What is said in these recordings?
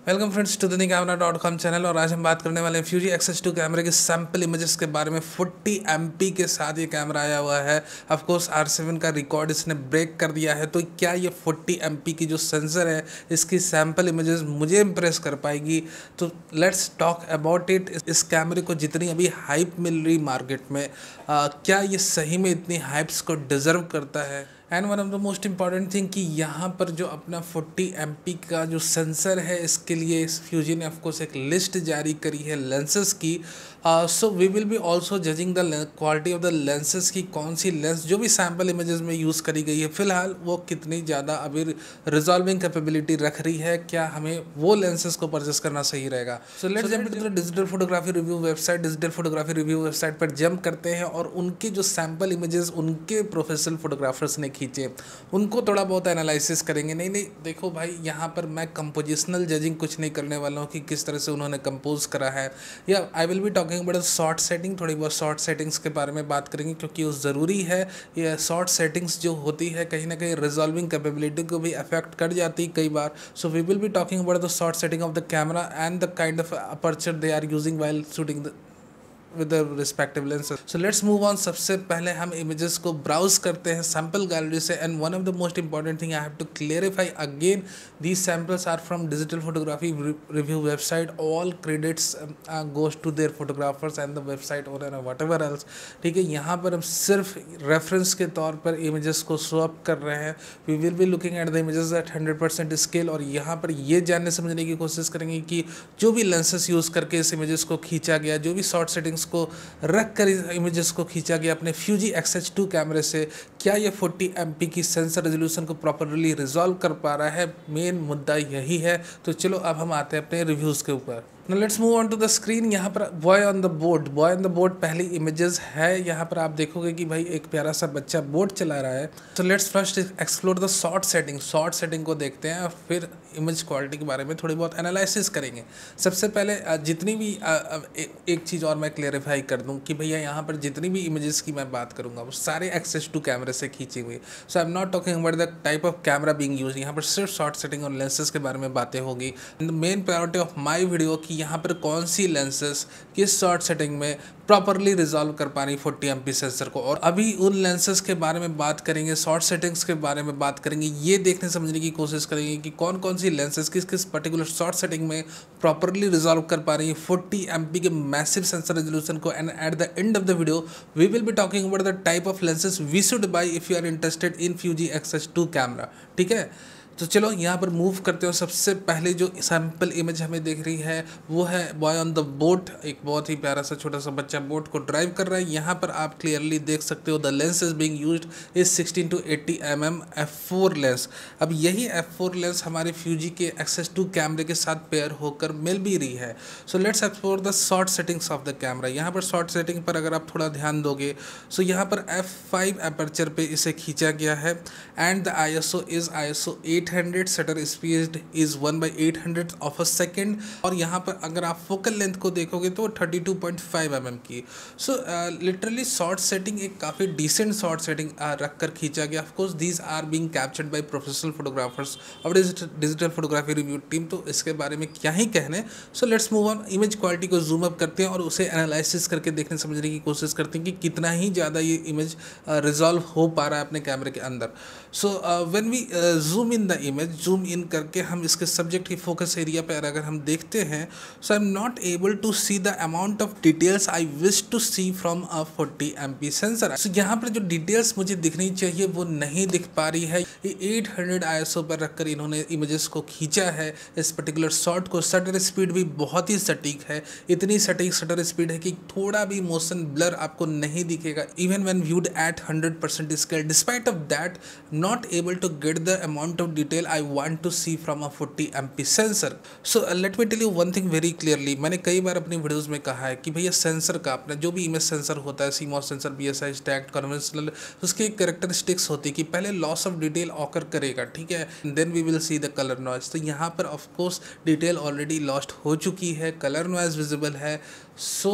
Welcome friends to the channel. और आज हम बात करने वाले हैं फ्यूजी X-H2 कैमरे के सैम्पल इमेजेस के बारे में। 40 MP के साथ ये कैमरा आया हुआ है। ऑफ कोर्स R7 का रिकॉर्ड इसने ब्रेक कर दिया है। तो क्या ये 40 MP की जो सेंसर है इसकी सैम्पल इमेजेस मुझे इम्प्रेस कर पाएगी? तो लेट्स टॉक अबाउट इट। इस कैमरे को जितनी अभी हाइप मिल रही मार्केट में, क्या ये सही में इतनी हाइप्स को डिजर्व करता है? And one of the most important thing कि यहाँ पर जो अपना 40 MP का जो सेंसर है, इसके लिए फ्यूजी ने ऑफकोर्स एक लिस्ट जारी करी है लेंसेज की। So we will be also judging the quality of the lenses की कौन सी लेंस जो भी सैम्पल इमेजेस में यूज़ करी गई है फ़िलहाल वो कितनी ज़्यादा अभी रिजॉल्विंग कैपेबिलिटी रख रही है, क्या हमें वो लेंसेज को परचेस करना सही रहेगा। So let's jump into the digital photography review website. Digital photography review website पर जंप करते हैं और उनके जो सैम्पल इमेजेस उनके प्रोफेशनल फोटोग्राफर्स ने खींचे उनको थोड़ा बहुत एनालिसिस करेंगे। नहीं देखो भाई, यहाँ पर मैं कंपोजिशनल जजिंग कुछ नहीं करने वाला हूँ कि किस तरह से उन्होंने कंपोज करा है, या I will be talking about short setting. थोड़ी बहुत शॉर्ट सेटिंग्स के बारे में बात करेंगे क्योंकि वो ज़रूरी है। ये शॉर्ट सेटिंग्स जो होती है कहीं ना कहीं रिजॉल्विंग कैपेबिलिटी को भी अफेक्ट कर जाती कई बार। So we will be talking about the short setting of the camera and the kind of aperture they are using while shooting with the respective lenses. So let's move on. सबसे पहले हम images को browse करते हैं sample gallery से, and one of the most important thing I have to clarify again, these samples are from digital photography review website. All credits goes to their photographers and the website owner or whatever else. ठीक है, यहाँ पर हम सिर्फ reference के तौर पर images को show up कर रहे हैं. We will be looking at the images at 100% scale और यहाँ पर ये जानने समझने की कोशिश करेंगे कि जो भी lenses यूज़ करके इस images को खींचा गया, जो भी short settings को रख कर इस इमेजेस को खींचा गया अपने फ्यूजी X-H2 कैमरे से, क्या ये 40 MP की सेंसर रेजोल्यूशन को प्रॉपरली रिजॉल्व कर पा रहा है? मेन मुद्दा यही है। तो चलो अब हम आते हैं अपने रिव्यूज़ के ऊपर। Now let's move on to the screen। यहाँ पर बॉय ऑन द बोट पहली इमेजेस है। यहाँ पर आप देखोगे कि भाई एक प्यारा सा बच्चा बोट चला रहा है। तो let's first explore the short setting को देखते हैं और फिर इमेज क्वालिटी के बारे में थोड़ी बहुत एनालिसिस करेंगे। सबसे पहले जितनी भी एक चीज़ और मैं क्लेरिफाई कर दूँ कि भैया यहाँ पर जितनी भी इमेजेस की मैं बात करूँगा वो सारे X-H2 कैमरे से खींची हुई। So I am not talking about the type of camera being use. यहाँ पर सिर्फ शॉर्ट सेटिंग और लेंसेज के बारे में बातें होगी। The main priority of my video कि यहाँ पर कौन सी लेंसेज किस शॉर्ट सेटिंग में प्रॉपरली रिजॉल्व कर पा रही 40 MP सेंसर को, और अभी उन लेंसेज के बारे में बात करेंगे, शॉर्ट सेटिंग्स के बारे में बात करेंगे। ये देखने समझने की कोशिश करेंगे कि कौन कौन सी लेंसेज किस किस पर्टिकुलर शॉर्ट सेटिंग में प्रॉपरली रिजॉल्व कर पा रही है 40 MP के मैसिव सेंसर रेजोल्यूशन को। And at the end of the video we will be talking about the type of lenses we should buy if you are interested in Fuji X-H2 camera. ठीक है, तो चलो यहाँ पर move करते हो। सबसे पहले जो सैम्पल इमेज हमें दिख रही है वो है बॉय ऑन द बोट। एक बहुत ही प्यारा सा छोटा सा बच्चा बोट को ड्राइव कर रहा है। यहाँ पर आप क्लियरली देख सकते हो the lens is being used is 16 to 80 mm f4 lens. अब यही f4 लेंस हमारे फ्यूजी के X-H2 कैमरे के साथ पेयर होकर मिल भी रही है। So let's explore the short settings of the camera. यहाँ पर शॉर्ट सेटिंग पर अगर आप थोड़ा ध्यान दोगे सो यहाँ पर f5 अपर्चर पे इसे खींचा गया है and the ISO is ISO 800, shutter speed is 1/800 of a second. और यहाँ पर अगर आप फोकल लेंथ को देखोगे तो 32.5 mm की। सो लिटरली शॉर्ट सेटिंग एक काफ़ी डिसेंट शॉर्ट सेटिंग रख कर खींचा गया। Of course these are being captured by professional photographers और डिजिटल फोटोग्राफी रिव्यू टीम, तो इसके बारे में क्या ही कहने। So let's move on. Image quality को जूम अप करते हैं और उसे एनालिसिस करके देखने समझने की कोशिश करते हैं कि कितना ही ज़्यादा ये इमेज रिजॉल्व हो पा रहा है अपने कैमरे के अंदर। So when we zoom in the image, zoom in करके हम इसके सब्जेक्ट की फोकस एरिया पर अगर हम देखते हैं so I am not able to see the amount of details I wish to see from a 40 MP sensor. So यहाँ पर जो डिटेल्स मुझे दिखनी चाहिए वो नहीं दिख पा रही है। ये 800 ISO पर रखकर इन्होंने इमेजेस को खींचा है इस पर्टिकुलर शॉट को। शटर स्पीड भी बहुत ही सटीक है, इतनी सटीक शटर स्पीड है कि थोड़ा भी मोशन ब्लर आपको नहीं दिखेगा even when viewed at 100% scale. Despite of that not able to get the amount of detail I want to see from a 40 MP sensor. So let me tell you one thing very clearly। मैंने कई बार अपनी videos में कहा है कि भैया sensor का अपना जो भी इमेज सेंसर होता है, CMOS sensor, BSI stacked, conventional, उसकी एक कैरेक्टरिस्टिक्स होती है कि पहले लॉस ऑफ डिटेल ऑकर करेगा, ठीक है, then we will see the colour noise. तो यहाँ पर of course detail already lost हो चुकी है, कलर नॉइज विजिबल है। So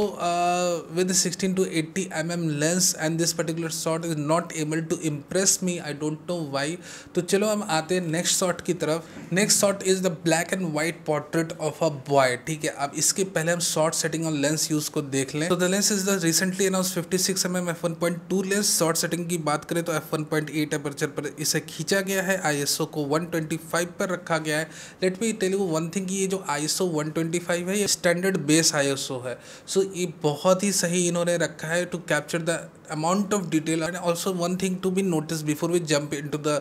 with 16 to 80 mm lens and this particular shot is not able to impress me. I don't know why. तो चलो हम आते हैं नेक्स्ट शॉट की तरफ। Next shot is the black and white portrait of a boy. ठीक है, अब इसके पहले हम शॉर्ट सेटिंग और लेंस यूज को देख लें। तो the lens is the recently announce 56mm f1.2 lens. Shot setting की बात करें तो f1.8 अपर्चर पर इसे खींचा गया है, ISO को 125 पर रखा गया है। Let me tell you one thing, ये जो ISO 125 है ये स्टैंडर्ड बेस ISO है। सो ये बहुत ही सही इन्होंने रखा है to capture the amount of detail. And also one thing to be notice before we jump into the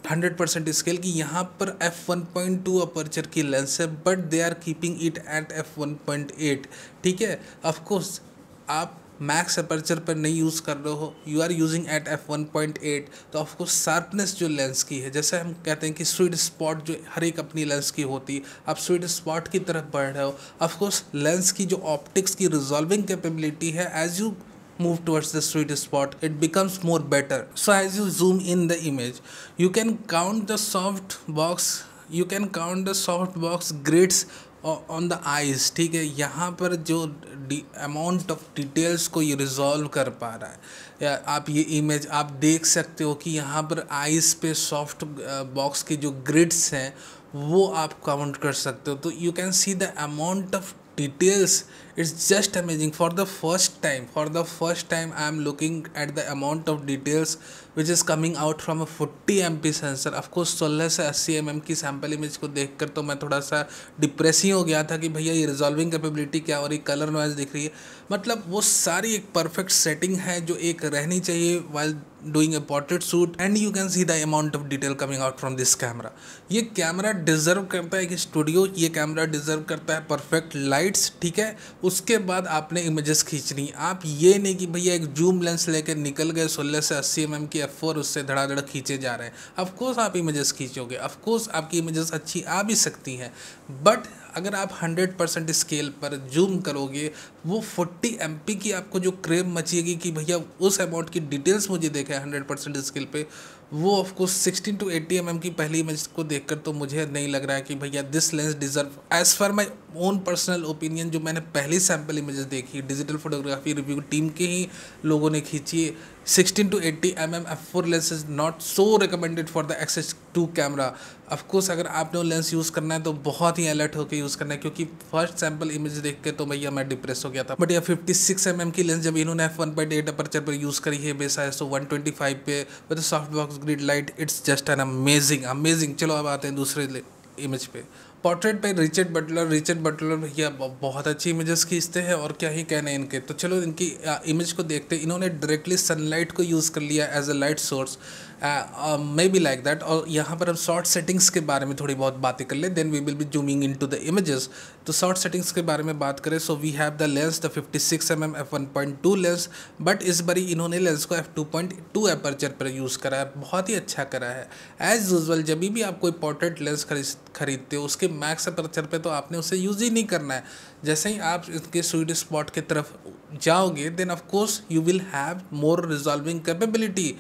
100% scale की, यहाँ पर f1.2 अपर्चर की लेंस है but they are keeping it at f1.8। ठीक है, ऑफकोर्स आप मैक्स अपर्चर पर नहीं यूज़ कर रहे हो, you are using eight f1.8, तो ऑफकोर्स शार्पनेस जो लेंस की है, जैसे हम कहते हैं कि स्वीट स्पॉट जो हर एक अपनी लेंस की होती है, आप स्वीट स्पॉट की तरफ बढ़ रहे हो। ऑफकोर्स लेंस की जो ऑप्टिक्स की रिजॉल्विंग कैपेबिलिटी है, as you move towards the sweet spot it becomes more better. So as you zoom in the image, you can count the soft box grids on the eyes। ठीक है, यहाँ पर जो amount of details को ये resolve कर पा रहा है, या आप ये इमेज आप देख सकते हो कि यहाँ पर आइज़ पे सॉफ्ट बॉक्स के जो ग्रिड्स हैं वो आप काउंट कर सकते हो। तो you can see the amount of details, it's just amazing. For the first time I am looking at the amount of details which is coming out from a 40MP sensor. Of course 16 से 80mm की sample image को देखकर तो मैं थोड़ा सा depress ही हो गया था कि भैया ये रिजॉल्विंग कैपेबिलिटी क्या और ये कलर नॉइज दिख रही है। मतलब वो सारी एक परफेक्ट सेटिंग है जो एक रहनी चाहिए while doing a portrait shoot, and you can see the amount of detail coming out from this camera। ये कैमरा डिजर्व करता है कि स्टूडियो, ये कैमरा डिजर्व करता है परफेक्ट लाइट्स। ठीक है, उसके बाद आपने इमेजेस खींचनी। आप ये नहीं कि भैया एक जूम लेंस लेकर निकल गए 16 से 80mm की f4 उससे धड़ाधड़ खींचे जा रहे हैं। ऑफकोर्स आप इमेजेस खींचोगे, ऑफकोर्स आपकी इमेजेस अच्छी आ भी सकती हैं, बट अगर आप 100% स्केल पर जूम करोगे, वो 40MP की आपको जो क्रेव मचेगी कि भैया उस अमाउंट की डिटेल्स मुझे देखे 100% स्केल पे, वो ऑफकोर्स 16 to 80mm की पहली इमेज को देखकर तो मुझे नहीं लग रहा है कि भैया this lens deserve, as for my own personal opinion. जो मैंने पहली सैम्पल इमेजेस देखी डिजिटल फोटोग्राफी रिव्यू टीम के ही लोगों ने खींची, 16 to 80mm f4 lens is not so recommended for the X2 camera. Of course अगर आपने वो लेंस यूज़ करना है तो बहुत ही अलर्ट होकर यूज़ करना है, क्योंकि फर्स्ट सैम्पल इमेज देख के तो भैया मैं डिप्रेस हो गया था। बट यह 56mm की लेंस जब इन्होंने f1.8 अपर्चर पर यूज़ करी है बेस ISO 125 पे with soft box grid light, it's just an amazing. चलो अब आते हैं दूसरे इमेज पे। पोर्ट्रेट पे रिचर्ड बटलर भैया बहुत अच्छी इमेजेस खींचते हैं और क्या ही कहने इनके। तो चलो इनकी इमेज को देखते हैं। इन्होंने डायरेक्टली सनलाइट को यूज़ कर लिया as a light source, may be like that. और यहाँ पर हम शॉर्ट सेटिंग्स के बारे में थोड़ी बहुत बातें कर ले, then we will be zooming into the images. तो शॉर्ट सेटिंग्स के बारे में बात करें, so we have the lens the 56mm f1.2 lens, but इस बारी इन्होंने लेंस को f2.2 अपर्चर पर यूज़ करा है, बहुत ही अच्छा करा है। एज यूजुअल जब भी आप कोई पोर्ट्रेट लेंस खरीदते हो उसके मैक्स अपर्चर पे तो आपने उसे यूज़ ही नहीं करना है। जैसे ही आप इसके स्वीट स्पॉट की तरफ जाओगे, then of course you will have more resolving capability,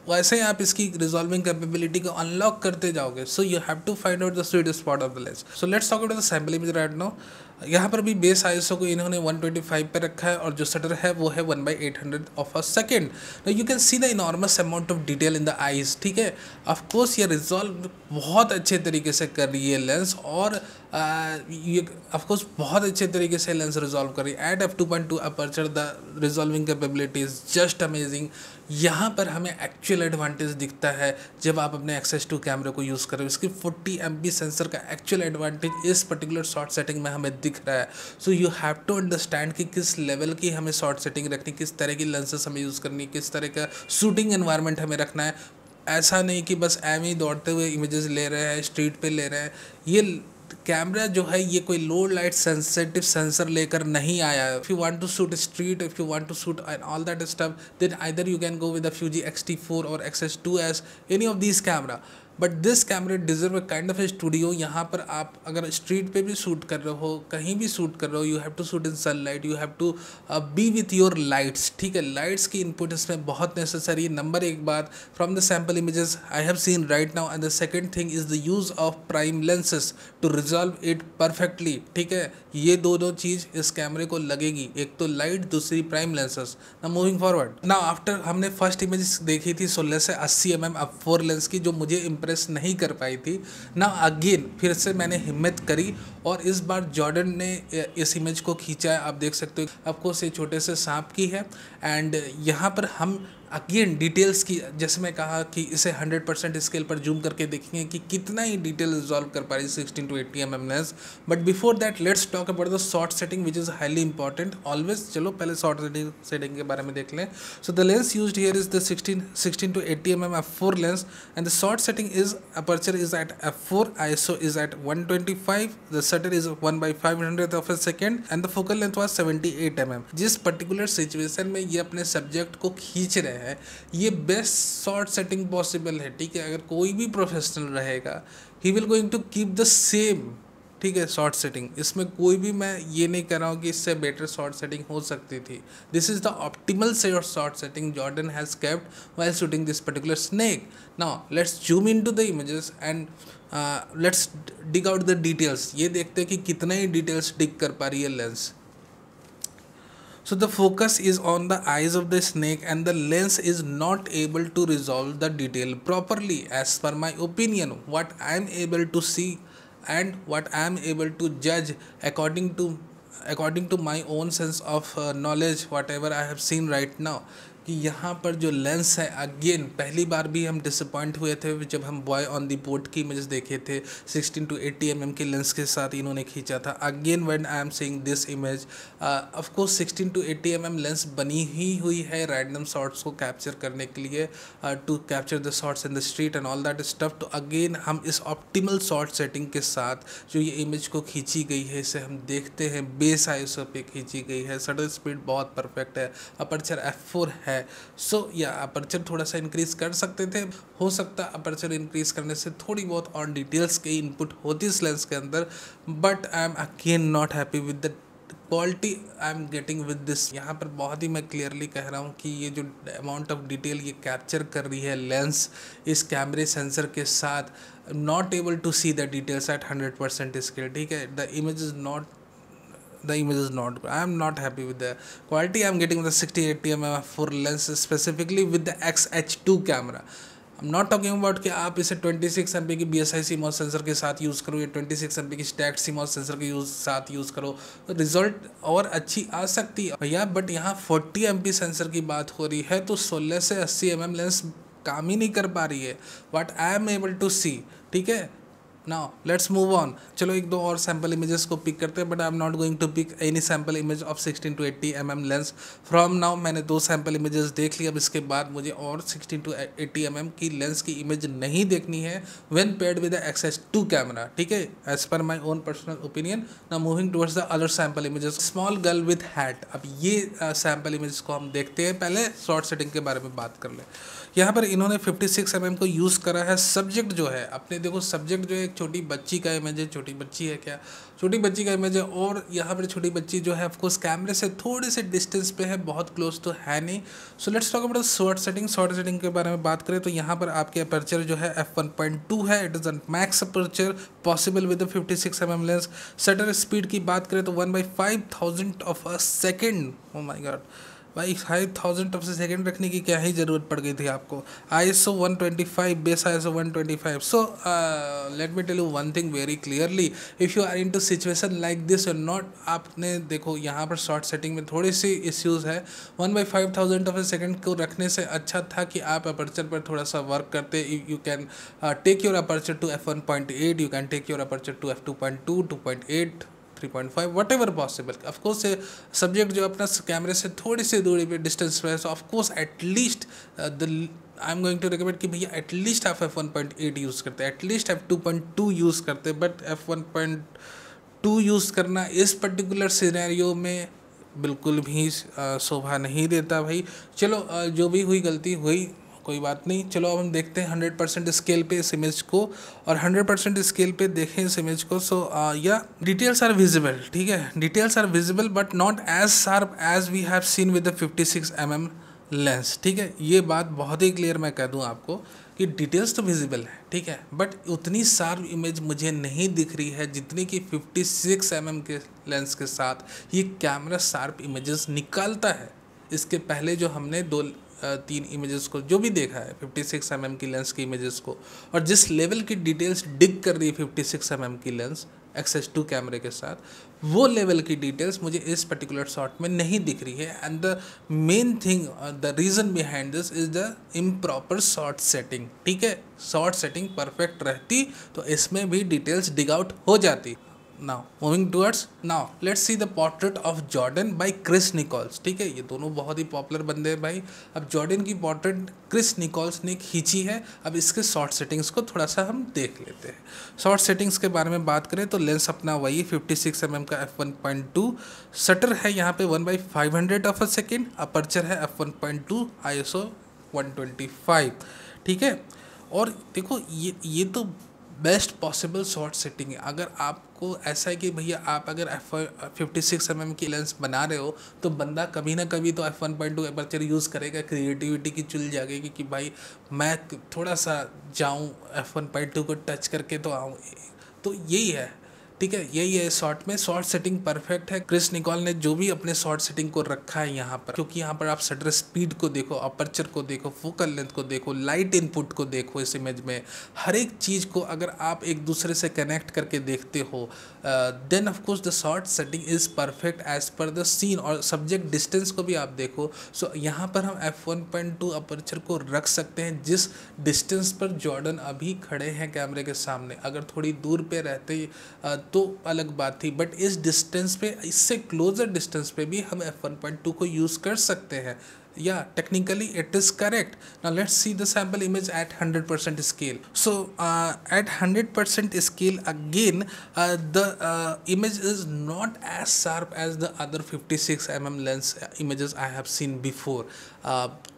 वैसे ही आप इसकी रिजॉल्विंग कैपेबिलिटी को अनलॉक करते जाओगे। So you have to find out the sweet spot of the lens. So let's talk about the sample image right now. यहाँ पर भी बेस ISO को इन्होंने 125 पे रखा है और जो शटर है वो है 1/800 of a second. You can see the enormous amount of detail in the eyes. ठीक है, ऑफकोर्स ये रिजॉल्व बहुत अच्छे तरीके से कर रही है लेंस, और ये ऑफकोर्स बहुत अच्छे तरीके से लेंस रिजॉल्व कर रही है at f2.2 aperture. The resolving capability is just amazing. यहाँ पर हमें एक्चुअल एडवांटेज दिखता है जब आप अपने X2 कैमरे को यूज़ कर रहे हो। इसकी 40MP सेंसर का एक्चुअल एडवांटेज इस पर्टिकुलर शॉर्ट सेटिंग में हमें दिख रहा है। So you have to understand कि किस लेवल की हमें शॉर्ट सेटिंग रखनी, किस तरह की लेंसेस हमें यूज़ करनी, किस तरह का शूटिंग एनवायरनमेंट हमें रखना है। ऐसा नहीं कि बस एम ही दौड़ते हुए इमेजेस ले रहे हैं, स्ट्रीट पे ले रहे हैं। ये कैमरा जो है ये कोई लो लाइट सेंसिटिव सेंसर लेकर नहीं आया है। If you want to shoot street, if you want to shoot and all that stuff, then either you can go with the Fuji X-T4 और XH2S, any of this camera. But this camera deserve a kind of a studio. यहाँ पर आप अगर street पे भी shoot कर रहे हो, कहीं भी शूट कर रहे हो, you have to shoot in sunlight, you have to be with your lights, ठीक है। लाइट्स की इनपुट इसमें बहुत नेसेसरी है। नंबर एक बात, from the sample images I have seen right now, and the second thing is the use of prime lenses to resolve it perfectly, ठीक है। ये दो चीज़ इस कैमरे को लगेगी, एक तो लाइट, दूसरी प्राइम लेंसेज। ना मूविंग फॉरवर्ड, ना आफ्टर हमने फर्स्ट इमेज देखी थी 16 से 80 mm f4 लेंस की, जो मुझे इम्प्रेस नहीं कर पाई थी ना। अगेन फिर से मैंने हिम्मत करी और इस बार जॉर्डन ने इस इमेज को खींचा है। आप देख सकते हो, ऑफकोर्स ये छोटे से सांप की है, एंड यहाँ पर हम अगेन डिटेल्स की, जैसे मैं कहा कि इसे 100% स्केल पर जूम करके देखेंगे कि कितना ही डिटेल रिजॉल्व कर पा रही है 16 to 80 mm lens. But before that let's talk about the short setting which is highly important always. चलो पहले शॉर्ट सेटिंग के बारे में देख लें। So the lens used here is the 16 to 80 mm f4 lens, and the short setting is aperture is at f4, ISO is at 125, the shutter is 1/500th of a second, and the focal length was 78 mm। जिस particular situation में ये अपने subject को खींच रहे हैं, ये best short setting possible है, ठीक है। अगर कोई भी प्रोफेशनल रहेगा, he will going to keep the same, ठीक है, शॉर्ट सेटिंग। इसमें कोई भी मैं ये नहीं कर रहा हूँ कि इससे बेटर शॉर्ट सेटिंग हो सकती थी। This is the optimal short setting Jordan has kept while shooting this particular snake. Now let's zoom in to the images and let's dig out the details. ये देखते हैं कि कितना ही डिटेल्स डिग कर पा रही है lens. So the focus is on the eyes of the snake and the lens is not able to resolve the detail properly as per my opinion. What I am able to see and what I am able to judge according to my own sense of knowledge, whatever I have seen right now, कि यहाँ पर जो lens है, again पहली बार भी हम disappoint हुए थे जब हम बॉय ऑन दी बोट की इमेज देखे थे 16 to 80 mm के लेंस के साथ इन्होंने खींचा था। Again when I am seeing this image, of course 16 to 80 mm lens बनी ही हुई है रैंडम शॉट्स को कैप्चर करने के लिए, to capture the shots in the street and all that stuff. तो अगेन हम इस ऑप्टिमल शॉट सेटिंग के साथ जो ये इमेज को खींची गई है, इसे हम देखते हैं बेस ISO पे खींची गई है। शटर स्पीड बहुत परफेक्ट है, अपर्चर f4 है। सो या अपर्चर थोड़ा सा इंक्रीज कर सकते थे, हो सकता है अपर्चर इंक्रीज करने से थोड़ी बहुत और डिटेल्स की इनपुट होती इस लेंस के अंदर, but I M again not happy with the quality I am getting with this. यहाँ पर बहुत ही मैं क्लियरली कह रहा हूँ कि ये जो अमाउंट ऑफ डिटेल ये कैप्चर कर रही है लेंस इस कैमरे सेंसर के साथ, not able to see the details at 100% scale, ठीक है। The image is not, I am not happy with the quality I am getting with the 60-80 mm f4 lens, specifically with the XH2 camera. I'm not talking about कि आप इसे 26 MP की BSI CMOS sensor के साथ use करो या 26 MP की stacked CMOS sensor के साथ यूज़ करो, तो रिजल्ट और अच्छी आ सकती है भैया। बट यहाँ 40 MP सेंसर की बात हो रही है, तो 16 से 80 mm लेंस काम ही नहीं कर पा रही है, what I am able to see, ठीक है। Now let's move on. चलो एक दो और सैम्पल इमेजेस को पिक करते हैं, but I am not going to pick any sample image of 16 to 80 mm lens from now. मैंने 2 सैम्पल इमेजेस देख ली, अब इसके बाद मुझे और 16 to 80 mm की लेंस की इमेज नहीं देखनी है when paired with the XH2 camera, ठीक है, as per my own personal opinion. Now moving towards the other sample images, small girl with hat. अब ये सैम्पल इमेज को हम देखते हैं, पहले शॉर्ट सेटिंग के बारे में बात कर लें। यहाँ पर इन्होंने 56 mm को यूज़ करा है। सब्जेक्ट जो है अपने देखो, सब्जेक्ट जो है एक छोटी बच्ची का इमेज है, छोटी बच्ची है क्या, छोटी बच्ची का इमेज है, और यहाँ पर छोटी बच्ची जो है ऑफकोर्स कैमरे से थोड़े से डिस्टेंस पे है, बहुत क्लोज तो है नहीं। सो let's talk about short setting. Short setting के बारे में बात करें तो यहाँ पर आपके अपर्चर जो है f1.2 है, it is a max aperture possible with 56 mm lens. Shutter speed की बात करें तो 1/5000 of a second. Oh my god भाई, 5000 ऑफ सेकेंड रखने की क्या ही ज़रूरत पड़ गई थी आपको। ISO 125, base ISO 125। So let me tell you one thing very clearly, if you are in to situation like this और नॉट, आपने देखो यहाँ पर शॉर्ट सेटिंग में थोड़ी सी इश्यूज़ है। 1/5000 ऑफ सेकेंड को रखने से अच्छा था कि आप अपर्चर पर थोड़ा सा वर्क करते। You can take your aperture to f1.8, you can take your aperture to f2.2, 2.8, 3.5, whatever possible. Of course subject जो अपना कैमरे से थोड़ी सी दूरी पे डिस्टेंस पे है, so of course at least I am going to recommend कि भैया एटलीस्ट आप f1.8 यूज़ करते हैं, एटलीस्ट f2.2 यूज़ करते हैं, बट f1.2 यूज़ करना इस पर्टिकुलर सिनेरियो में बिल्कुल भी शोभा नहीं देता भाई। चलो जो भी हुई गलती हुई, कोई बात नहीं। चलो अब हम देखते हैं 100% स्केल पे इस इमेज को, और 100% स्केल पे देखें इस इमेज को। सो या डिटेल्स आर विजिबल, ठीक है, details are visible but not as sharp as we have seen with the 56 mm lens, ठीक है। ये बात बहुत ही क्लियर मैं कह दूं आपको कि डिटेल्स तो विजिबल है, ठीक है, बट उतनी शार्प इमेज मुझे नहीं दिख रही है जितनी कि 56 mm के लेंस के साथ ये कैमरा शार्प इमेजेस निकालता है। इसके पहले जो हमने 2-3 इमेजेस को जो भी देखा है 56 mm की लेंस की इमेजेस को, और जिस लेवल की डिटेल्स डिग कर रही है 56 mm की लेंस XH2 कैमरे के साथ, वो लेवल की डिटेल्स मुझे इस पर्टिकुलर शॉट में नहीं दिख रही है। And the main thing, the reason behind this is the improper shot setting, ठीक है। शॉट सेटिंग परफेक्ट रहती तो इसमें भी डिटेल्स डिग आउट हो जाती। Now moving towards, now let's see the portrait of Jordan by Chris Nichols, ठीक है। ये दोनों बहुत ही पॉपुलर बंदे हैं भाई। अब जॉर्डन की पोर्ट्रेट क्रिस निकोल्स ने खींची है। अब इसके शॉर्ट सेटिंग्स को थोड़ा सा हम देख लेते हैं। शॉर्ट सेटिंग्स के बारे में बात करें तो लेंस अपना वही 56 mm का f1.2, शटर है यहाँ पे 1/500 ऑफ अ सेकेंड, अपर्चर है f1.2, ISO 125, ठीक है। और देखो ये तो बेस्ट पॉसिबल शॉर्ट सेटिंग है। अगर आपको ऐसा है कि भैया आप अगर 56 mm की लेंस बना रहे हो तो बंदा कभी ना कभी तो f1.2 अपर्चर यूज़ करेगा, क्रिएटिविटी की चुल जाएगी कि भाई मैं थोड़ा सा जाऊँ f1.2 को टच करके तो आऊँ, तो यही है, ठीक है, यही है शॉर्ट में। शॉर्ट सेटिंग परफेक्ट है। क्रिस निकोल ने जो भी अपने शॉर्ट सेटिंग को रखा है यहाँ पर, क्योंकि यहाँ पर आप शटर स्पीड को देखो, अपर्चर को देखो, फोकल लेंथ को देखो, लाइट इनपुट को देखो, इस इमेज में हर एक चीज़ को अगर आप एक दूसरे से कनेक्ट करके देखते हो, then of course the short setting is perfect as per the scene. और सब्जेक्ट डिस्टेंस को भी आप देखो, सो यहाँ पर हम f1.2 अपर्चर को रख सकते हैं जिस डिस्टेंस पर जॉर्डन अभी खड़े हैं कैमरे के सामने। अगर थोड़ी दूर पे रहते तो अलग बात थी, बट इस डिस्टेंस पे, इससे क्लोजर डिस्टेंस पे भी हम f1.2 को यूज़ कर सकते हैं। या technically it is correct. Now let's see the sample image at 100% scale. So at 100% scale again the image is not as sharp as the other 56 mm lens images I have seen before.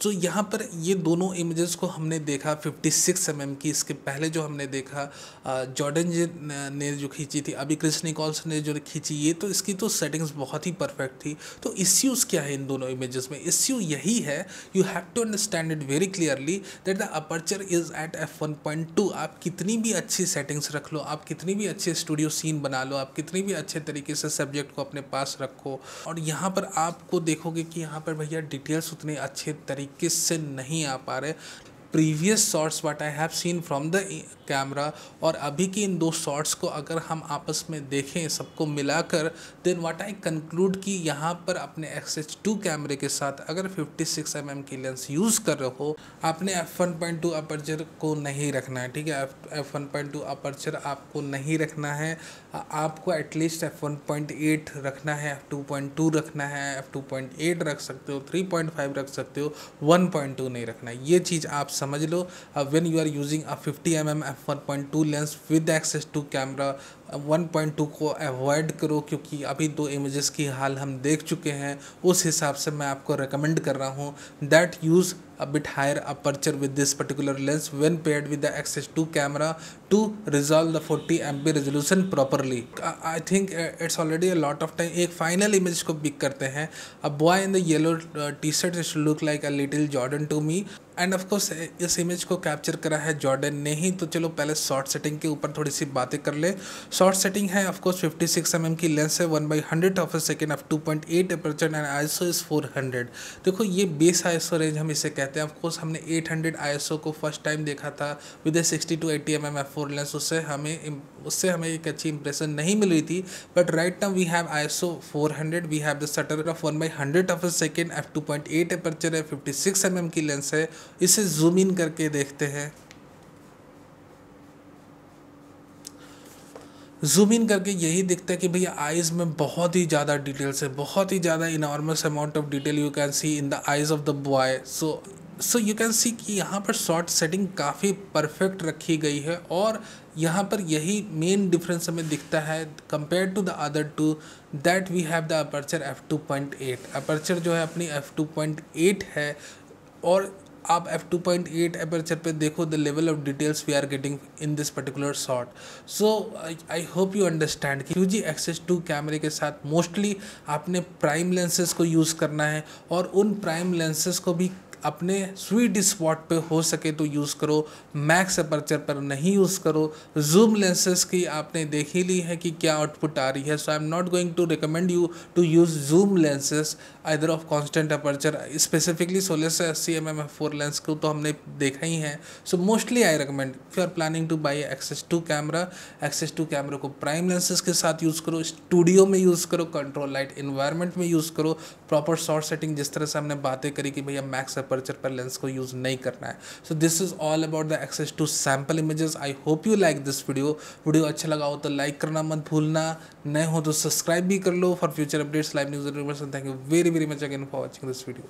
तो यहाँ पर ये दोनों images को हमने देखा 56 mm की, इसके पहले जो हमने देखा जॉर्डन जी ने जो खींची थी, अभी क्रिस निकोल्स ने जो खींची, ये तो इसकी तो सेटिंग्स बहुत ही परफेक्ट थी। तो इश्यूज़ क्या है इन दोनों इमेजेस में? इश्यू यही है, you have to understand it very clearly that the aperture is at f1.2। आप कितनी भी अच्छी सेटिंग्स रख लो, आप कितनी भी अच्छे स्टूडियो सीन बना लो, आप कितनी भी अच्छे तरीके से सब्जेक्ट को अपने पास रखो, और यहाँ पर आपको देखोगे कि यहाँ पर भैया डिटेल्स उतने अच्छे तरीके से नहीं आ पा रहे। Previous shots what I have scene from the camera और अभी की इन दो शॉट्स को अगर हम आपस में देखें, सबको मिलाकर, देन व्हाट आई कंक्लूड कि यहाँ पर अपने XH2 कैमरे के साथ अगर 56 mm की लेंस यूज़ कर रहे हो, आपने f1.2 अपर्चर को नहीं रखना है, ठीक है। f1.2 अपर्चर आपको नहीं रखना है, आपको एटलीस्ट f1.8 रखना है, f2.2 रखना है, f2.8 रख सकते हो, 3.5 रख सकते हो, 1.2 नहीं रखना है। ये चीज़ आप समझ लो। When you are using a 50 mm f1.2 lens with XH2 camera, 1.2 को अवॉइड करो, क्योंकि अभी दो इमेजेस की हाल हम देख चुके हैं। उस हिसाब से मैं आपको रिकमेंड कर रहा हूँ that use a bit higher aperture with this particular lens when paired with the XH2 camera to resolve the 40 MP resolution properly. I think it's already a lot of time. एक final image को pick करते हैं। A boy in the yellow t-shirt should look like a little Jordan to me. End of course इस image को capture करा है Jordan ने ही। तो चलो पहले शॉर्ट सेटिंग के ऊपर थोड़ी सी बातें कर ले। शॉर्ट सेटिंग है ऑफ कोर्स 56 mm की लेंस है, 1/100 of a second, f2.8 aperture and ISO is 400। देखो ये बेस ISO रेंज हम इसे कहते हैं। ऑफ कोर्स हमने 800 ISO को फर्स्ट टाइम देखा था with a 60 to 80 mm f4 lens, उससे हमें एक अच्छी इंप्रेशन नहीं मिल रही थी। But right now we have ISO 400, we have the shutter of 1/100 of a second, f2.8 aperture है, 56 mm की लेंस है। इसे जूम इन करके देखते हैं। जूम इन करके यही दिखता है कि भैया आइज़ में बहुत ही ज़्यादा डिटेल्स है, बहुत ही ज़्यादा enormous amount of detail you can see in the eyes of the boy. So you can see कि यहाँ पर शॉर्ट सेटिंग काफ़ी परफेक्ट रखी गई है, और यहाँ पर यही मेन डिफरेंस हमें दिखता है compare to the other two, that we have the aperture f2.8। Aperture जो है अपनी f2.8 है, और आप f2.8 अपर्चर पे देखो the level of details we are getting in this particular shot. So I hope you understand कि Fuji X-H2 कैमरे के साथ मोस्टली आपने प्राइम लेंसेज को यूज़ करना है, और उन प्राइम लेंसेज को भी अपने स्वीट स्पॉट पे हो सके तो यूज़ करो, मैक्स अपर्चर पर नहीं यूज़ करो। जूम लेंसेज की आपने देख ही ली है कि क्या आउटपुट आ रही है। So I am not going to recommend you to use zoom lenses either of constant aperture, specifically 16 से 80 mm f4 लेंस को तो हमने देखा ही है। सो mostly I recommend if you are planning to buy X-H2 camera, X-H2 camera को prime lenses के साथ यूज़ करो, स्टूडियो में यूज़ करो, कंट्रोल लाइट इन्वायरमेंट में यूज़ करो, प्रॉपर शॉट सेटिंग जिस तरह से हमने बातें करी कि भैया मैक्स अपर्चर पर लेंस को यूज़ नहीं करना है। So this is all about the X-H2 sample images. I hope you like this video अच्छा लगा हो तो लाइक करना मत भूलना, नए हो तो सब्सक्राइब भी कर लो for future updates, live news. Thank you very very much again for watching this video.